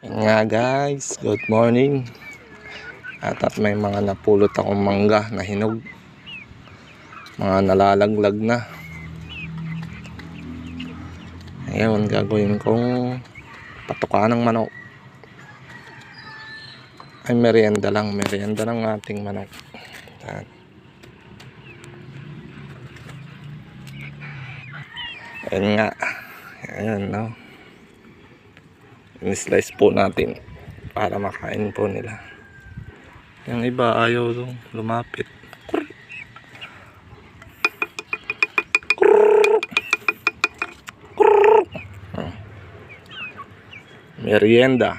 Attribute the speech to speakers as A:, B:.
A: Yan nga guys, good morning. At may mga napulot akong mangga na hinog. Mga nalalaglag na. Ngayon gagawin kong patuka ng manok. Ay merienda ng ating manok. Yan. Ayan nga. Ayan no. In-slice po natin para makain po nila. Yung iba ayaw lumapit. Merienda.